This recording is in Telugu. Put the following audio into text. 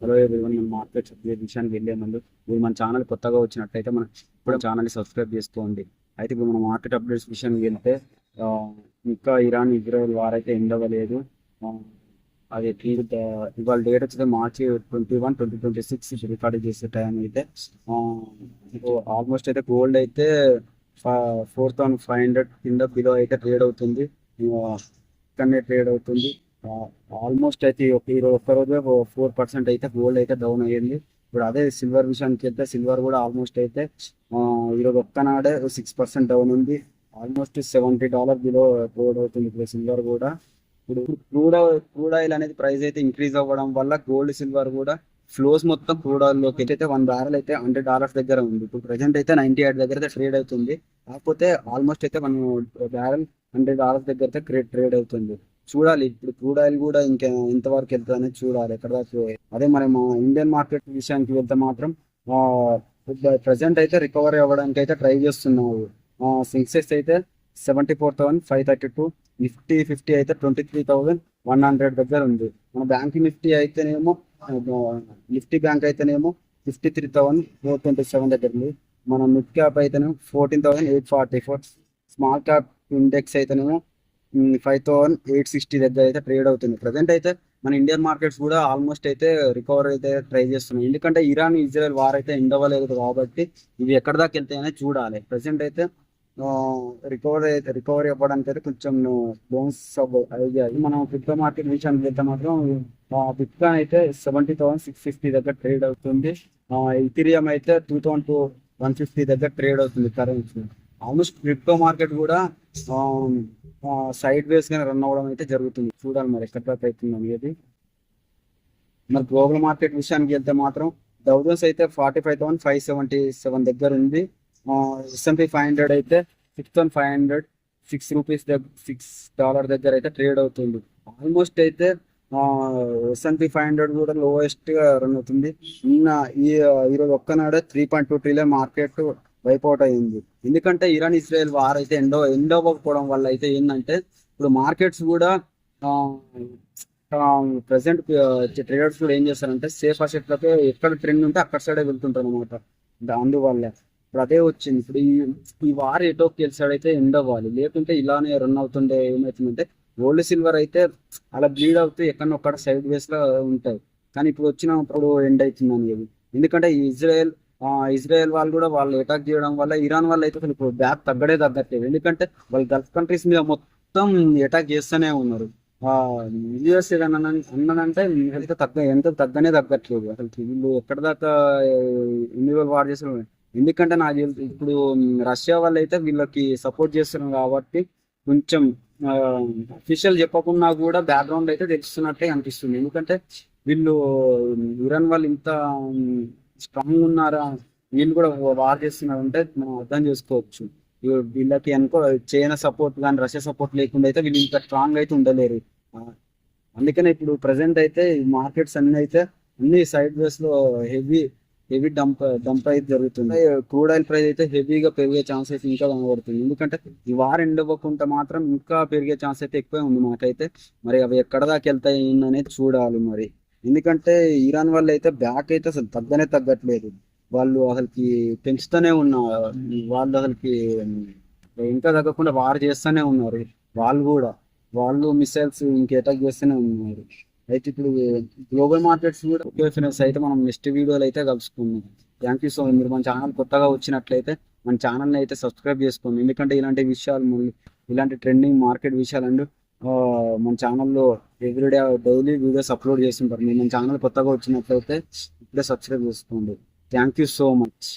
హలో ఎవరివన్, మన మార్కెట్ విషయానికి వెళ్ళే ముందు మీరు మన ఛానల్ కొత్తగా వచ్చినట్లయితే మన ఇప్పుడు ఛానల్ని సబ్స్క్రైబ్ చేసుకోండి. అయితే ఇప్పుడు మన మార్కెట్ అప్డేట్స్ విషయానికి వెళ్తే ఆ, ఇంకా ఇరాన్ ఇజ్రాయెల్ వార్ అయితే ఎండ్ అవ్వలేదు. ఆ, అది ఇవాళ డేట్ వచ్చేది మార్చి 21, 2026 రికార్డ్ చేసే టైం అయితే ఆల్మోస్ట్ అయితే గోల్డ్ అయితే 4500 కింద బిలో అయితే ట్రేడ్ అవుతుంది. ఇక్కడనే ట్రేడ్ అవుతుంది. ఆల్మోస్ట్ అయితే ఈరోజు ఒక్కరోజే 4% అయితే గోల్డ్ అయితే డౌన్ అయ్యింది. ఇప్పుడు అదే సిల్వర్ విషయానికి వెళ్తే సిల్వర్ కూడా ఆల్మోస్ట్ అయితే ఈరోజు ఒక్కనాడే 6% డౌన్ ఉంది. ఆల్మోస్ట్ $70 బిలో ట్రేడ్ అవుతుంది ఇప్పుడు సిల్వర్ కూడా. ఇప్పుడు క్రూడ్ ఆయిల్ అనేది ప్రైస్ అయితే ఇంక్రీజ్ అవ్వడం వల్ల గోల్డ్ సిల్వర్ కూడా ఫ్లోస్ మొత్తం క్రూడ్ ఆయిల్ లోకి అయితే 1 బ్యారెల్ అయితే $100 దగ్గర ఉంది. ఇప్పుడు ప్రెసెంట్ అయితే 98 దగ్గర అయితే ట్రేడ్ అవుతుంది. కాకపోతే ఆల్మోస్ట్ అయితే 1 బ్యారెల్ $100 దగ్గర అయితే ట్రేడ్ అవుతుంది. చూడాలి ఇప్పుడు క్రూడ్ ఆయిల్ కూడా ఇంకా ఎంతవరకు వెళ్తుంది చూడాలి ఎక్కడ దాకా. అదే మరి మా ఇండియన్ మార్కెట్ విషయానికి వెళ్తే మాత్రం ప్రజెంట్ అయితే రికవరీ అవ్వడానికి అయితే ట్రై చేస్తున్నావు. సెన్సెక్స్ అయితే 74,532, నిఫ్టీ 50 అయితే 23,100 దగ్గర ఉంది. మన బ్యాంక్ నిఫ్టీ అయితేనేమో నిఫ్టీ బ్యాంక్ అయితేనేమో 53,427 దగ్గర ఉంది. మన మిడ్ క్యాప్ అయితేనేమో 14,844, స్మాల్ క్యాప్ ఇండెక్స్ అయితేనేమో 5,860 దగ్గర అయితే ట్రేడ్ అవుతుంది. ప్రజెంట్ అయితే మన ఇండియన్ మార్కెట్స్ కూడా ఆల్మోస్ట్ అయితే రికవర్ అయితే ట్రై చేస్తున్నాయి. ఎందుకంటే ఇరాన్ ఇజ్రాయెల్ వార్ అయితే ఎండ్ అవ్వలేదు కాబట్టి ఇవి ఎక్కడి దాకా వెళ్తాయని చూడాలి. ప్రజెంట్ అయితే రికవరీ అవ్వడానికి అయితే కొంచెం లోన్స్ అయ్యాయి. మనం క్రిప్టో మార్కెట్ విషయానికి వెళ్తే మాత్రం బిట్కాయిన్ అయితే 70,650 దగ్గర ట్రేడ్ అవుతుంది. ఇథీరియం అయితే 2,150 దగ్గర ట్రేడ్ అవుతుంది కరెన్సీ. ఆల్మోస్ట్ క్రిప్టో మార్కెట్ కూడా సైడ్ వేస్ గానే రన్ అవ్వడం అయితే జరుగుతుంది. చూడాలి మరి ఎక్కడ దాకా అవుతుంది అనేది. మరి గ్లోబల్ మార్కెట్ విషయానికి వెళ్తే మాత్రం డౌజన్స్ అయితే 45,577 దగ్గర ఉంది. S&P 500 అయితే 6,506 రూపీస్ $6 దగ్గర అయితే ట్రేడ్ అవుతుంది. ఆల్మోస్ట్ అయితే S&P 500 కూడా లోయెస్ట్ గా రన్ అవుతుంది. ఈరోజు ఒక్కనాడే 3.2 ట్రిలియన్ మార్కెట్ వైపౌట్ అయింది. ఎందుకంటే ఇరాన్ ఇజ్రాయెల్ వార్ అయితే ఎండ్ అవ్వకపోవడం వల్ల అయితే ఏంటంటే ఇప్పుడు మార్కెట్స్ కూడా ప్రెసెంట్ ట్రేడర్స్ కూడా ఏం చేస్తారంటే సేఫ్ అసెట్లతో ఎక్కడ ట్రెండ్ ఉంటే అక్కడ సైడే వెళ్తుంటారు అనమాట. అందువల్ల ఇప్పుడు అదే వచ్చింది. ఇప్పుడు ఈ వార్ ఎటోకి అయితే ఎండ్ అవ్వాలి, లేకుంటే ఇలానే రన్ అవుతుండే ఏమవుతుందంటే గోల్డ్ సిల్వర్ అయితే అలా బ్లీడ్ అవుతూ ఎక్కడొక్కడ సైడ్ వేస్ లో ఉంటాయి. కానీ ఇప్పుడు వచ్చినప్పుడు ఎండ్ అవుతుంది అనేది. ఎందుకంటే ఇజ్రాయెల్ వాళ్ళు కూడా వాళ్ళు అటాక్ చేయడం వల్ల ఇరాన్ వాళ్ళు అయితే అసలు ఇప్పుడు బ్యాక్ తగ్గట్లేదు. ఎందుకంటే వాళ్ళు గల్ఫ్ కంట్రీస్ మీద మొత్తం అటాక్ చేస్తూనే ఉన్నారు. యూఎస్ అన్నదంటే అయితే ఎంత తగ్గట్లేదు అసలు. వీళ్ళు ఎక్కడ దాకా ఎన్ని రోజులు వార్ చేస్తారు. ఎందుకంటే నాకు ఇప్పుడు రష్యా వాళ్ళు అయితే వీళ్ళకి సపోర్ట్ చేస్తున్నారు కాబట్టి కొంచెం అఫీషియల్ చెప్పకుండా కూడా బ్యాక్గ్రౌండ్ అయితే తెలుస్తున్నట్టే అనిపిస్తుంది. ఎందుకంటే వీళ్ళు ఇరాన్ వాళ్ళు ఇంత స్ట్రాంగ్ ఉన్నారా, వీళ్ళు కూడా వార్ చేస్తున్నారు అంటే మనం అర్థం చేసుకోవచ్చు. వీళ్ళకి అనుకో చైనా సపోర్ట్ కానీ రష్యా సపోర్ట్ లేకుండా అయితే వీళ్ళు ఇంత స్ట్రాంగ్ అయితే ఉండలేరు. అందుకనే ఇప్పుడు ప్రజెంట్ అయితే మార్కెట్స్ అన్ని అయితే అన్ని సైడ్ వేస్ లో హెవీ హెవీ డంప్ అయితే జరుగుతుంది. క్రూడ్ ఆయిల్ ప్రైస్ అయితే హెవీగా పెరిగే ఛాన్స్ అయితే ఇంకా కనబడుతుంది. ఎందుకంటే ఈ వార్ ఎండ్ అవ్వకుండా మాత్రం ఇంకా పెరిగే ఛాన్స్ అయితే ఎక్కువే ఉంది మనకైతే. మరి అవి ఎక్కడ దాకా వెళ్తాయి అనేది చూడాలి మరి. ఎందుకంటే ఇరాన్ వాళ్ళు అయితే బ్యాక్ అయితే అసలు తగ్గట్లేదు. వాళ్ళు అసలుకి పెంచుతూనే ఉన్నారు. వాళ్ళు అసలుకి ఇంకా తగ్గకుండా వార్ చేస్తూనే ఉన్నారు. వాళ్ళు మిసైల్స్ ఇంక అటాక్ చేస్తూనే ఉన్నారు. అయితే ఇప్పుడు గ్లోబల్ మార్కెట్స్ కూడా ఓకే ఫ్రెండ్స్, అయితే మనం నెక్స్ట్ వీడియోలో అయితే కలుసుకుందాం. Thank you so much. మీరు మన ఛానల్ కొత్తగా వచ్చినట్లయితే మన ఛానల్ని అయితే సబ్స్క్రైబ్ చేసుకోండి. ఎందుకంటే ఇలాంటి విషయాలు ఇలాంటి ట్రెండింగ్ మార్కెట్ విషయాలు అండ్ మన ఛానల్లో ఎవ్రీడే డైలీ వీడియోస్ అప్లోడ్ చేస్తుంటారు. మీరు మన ఛానల్ కొత్తగా వచ్చినట్లయితే ఇప్పుడే సబ్స్క్రైబ్ చేసుకోండి. Thank you so much.